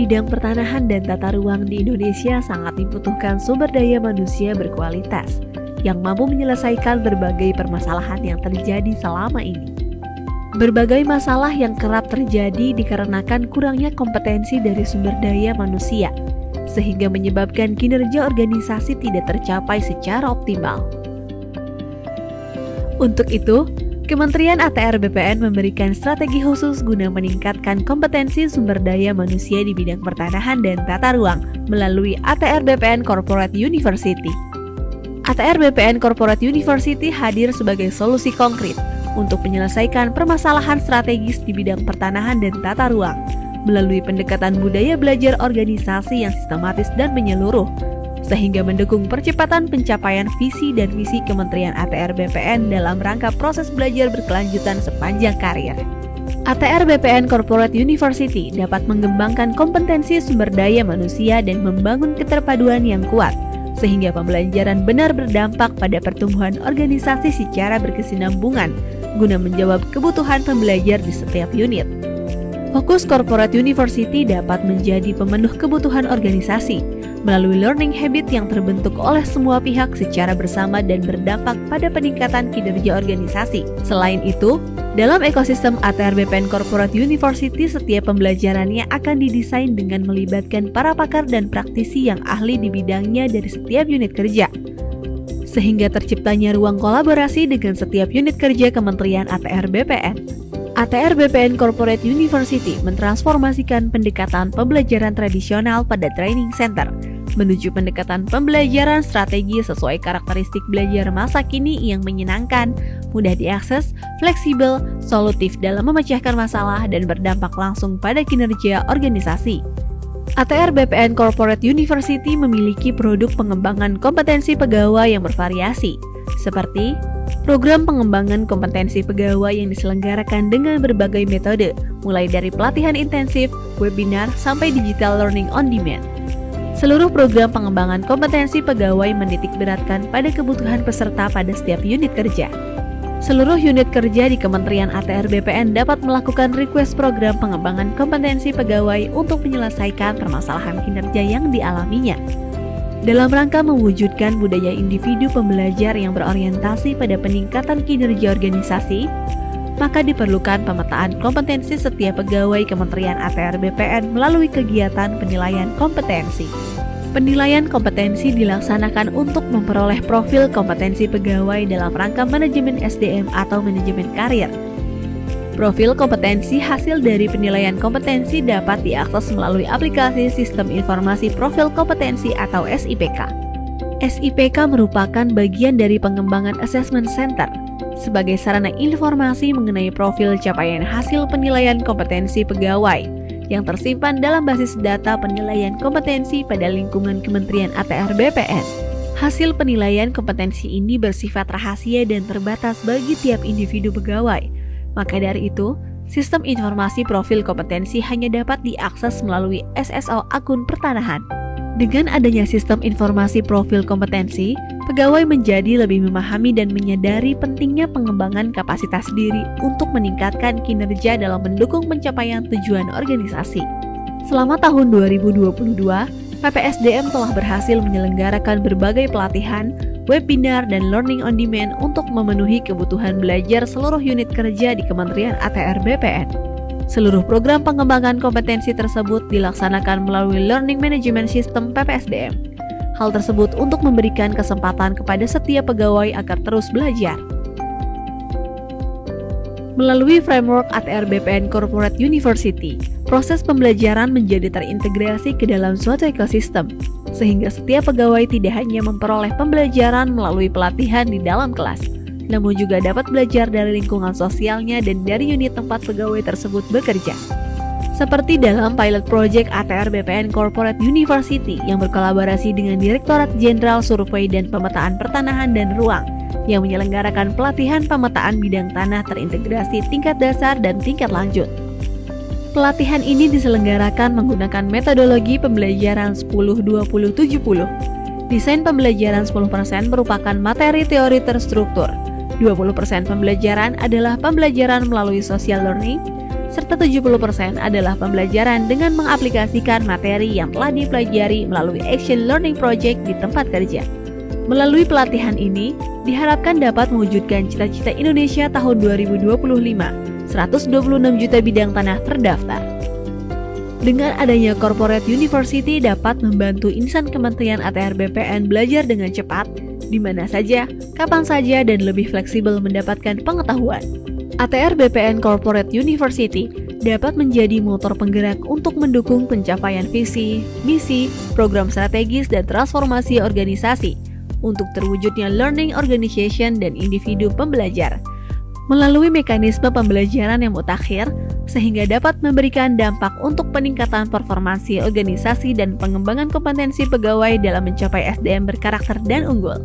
bidang pertanahan dan tata ruang di Indonesia sangat dibutuhkan sumber daya manusia berkualitas yang mampu menyelesaikan berbagai permasalahan yang terjadi selama ini. Berbagai masalah yang kerap terjadi dikarenakan kurangnya kompetensi dari sumber daya manusia, sehingga menyebabkan kinerja organisasi tidak tercapai secara optimal. Untuk itu, Kementerian ATR BPN memberikan strategi khusus guna meningkatkan kompetensi sumber daya manusia di bidang pertanahan dan tata ruang melalui ATR BPN Corporate University. ATR BPN Corporate University hadir sebagai solusi konkret untuk menyelesaikan permasalahan strategis di bidang pertanahan dan tata ruang melalui pendekatan budaya belajar organisasi yang sistematis dan menyeluruh, sehingga mendukung percepatan pencapaian visi dan misi Kementerian ATR BPN dalam rangka proses belajar berkelanjutan sepanjang karir. ATR BPN Corporate University dapat mengembangkan kompetensi sumber daya manusia dan membangun keterpaduan yang kuat, sehingga pembelajaran benar berdampak pada pertumbuhan organisasi secara berkesinambungan, guna menjawab kebutuhan pembelajar di setiap unit. Fokus Corporate University dapat menjadi pemenuh kebutuhan organisasi melalui learning habit yang terbentuk oleh semua pihak secara bersama dan berdampak pada peningkatan kinerja organisasi. Selain itu, dalam ekosistem ATR BPN Corporate University, setiap pembelajarannya akan didesain dengan melibatkan para pakar dan praktisi yang ahli di bidangnya dari setiap unit kerja, sehingga terciptanya ruang kolaborasi dengan setiap unit kerja Kementerian ATR BPN. ATR BPN Corporate University mentransformasikan pendekatan pembelajaran tradisional pada training center menuju pendekatan pembelajaran strategi sesuai karakteristik belajar masa kini yang menyenangkan, mudah diakses, fleksibel, solutif dalam memecahkan masalah dan berdampak langsung pada kinerja organisasi. ATR BPN Corporate University memiliki produk pengembangan kompetensi pegawai yang bervariasi, seperti program pengembangan kompetensi pegawai yang diselenggarakan dengan berbagai metode, mulai dari pelatihan intensif, webinar, sampai digital learning on demand. Seluruh program pengembangan kompetensi pegawai menitikberatkan pada kebutuhan peserta pada setiap unit kerja. Seluruh unit kerja di Kementerian ATR BPN dapat melakukan request program pengembangan kompetensi pegawai untuk menyelesaikan permasalahan kinerja yang dialaminya. Dalam rangka mewujudkan budaya individu pembelajar yang berorientasi pada peningkatan kinerja organisasi, maka diperlukan pemetaan kompetensi setiap pegawai Kementerian ATR BPN melalui kegiatan penilaian kompetensi. Penilaian kompetensi dilaksanakan untuk memperoleh profil kompetensi pegawai dalam rangka manajemen SDM atau manajemen karir. Profil kompetensi hasil dari penilaian kompetensi dapat diakses melalui aplikasi Sistem Informasi Profil Kompetensi atau SIPK. SIPK merupakan bagian dari pengembangan Assessment Center sebagai sarana informasi mengenai profil capaian hasil penilaian kompetensi pegawai yang tersimpan dalam basis data penilaian kompetensi pada lingkungan Kementerian ATR BPN. Hasil penilaian kompetensi ini bersifat rahasia dan terbatas bagi tiap individu pegawai. Maka dari itu, sistem informasi profil kompetensi hanya dapat diakses melalui SSO akun pertanahan. Dengan adanya sistem informasi profil kompetensi, pegawai menjadi lebih memahami dan menyadari pentingnya pengembangan kapasitas diri untuk meningkatkan kinerja dalam mendukung pencapaian tujuan organisasi. Selama tahun 2022, PPSDM telah berhasil menyelenggarakan berbagai pelatihan, webinar, dan learning on demand untuk memenuhi kebutuhan belajar seluruh unit kerja di Kementerian ATR BPN. Seluruh program pengembangan kompetensi tersebut dilaksanakan melalui Learning Management System PPSDM. Hal tersebut untuk memberikan kesempatan kepada setiap pegawai agar terus belajar. Melalui framework ATR BPN Corporate University, proses pembelajaran menjadi terintegrasi ke dalam suatu ekosistem, sehingga setiap pegawai tidak hanya memperoleh pembelajaran melalui pelatihan di dalam kelas, namun juga dapat belajar dari lingkungan sosialnya dan dari unit tempat pegawai tersebut bekerja. Seperti dalam pilot project ATR BPN Corporate University yang berkolaborasi dengan Direktorat Jenderal Survei dan Pemetaan Pertanahan dan Ruang yang menyelenggarakan pelatihan pemetaan bidang tanah terintegrasi tingkat dasar dan tingkat lanjut. Pelatihan ini diselenggarakan menggunakan metodologi pembelajaran 10-20-70. Desain pembelajaran 10% merupakan materi teori terstruktur, 20% pembelajaran adalah pembelajaran melalui social learning, serta 70% adalah pembelajaran dengan mengaplikasikan materi yang telah dipelajari melalui Action Learning Project di tempat kerja. Melalui pelatihan ini, diharapkan dapat mewujudkan cita-cita Indonesia tahun 2025, 126 juta bidang tanah terdaftar. Dengan adanya Corporate University dapat membantu insan Kementerian ATR BPN belajar dengan cepat, di mana saja, kapan saja, dan lebih fleksibel mendapatkan pengetahuan. ATR BPN Corporate University dapat menjadi motor penggerak untuk mendukung pencapaian visi, misi, program strategis, dan transformasi organisasi untuk terwujudnya learning organization dan individu pembelajar melalui mekanisme pembelajaran yang mutakhir sehingga dapat memberikan dampak untuk peningkatan performansi organisasi dan pengembangan kompetensi pegawai dalam mencapai SDM berkarakter dan unggul.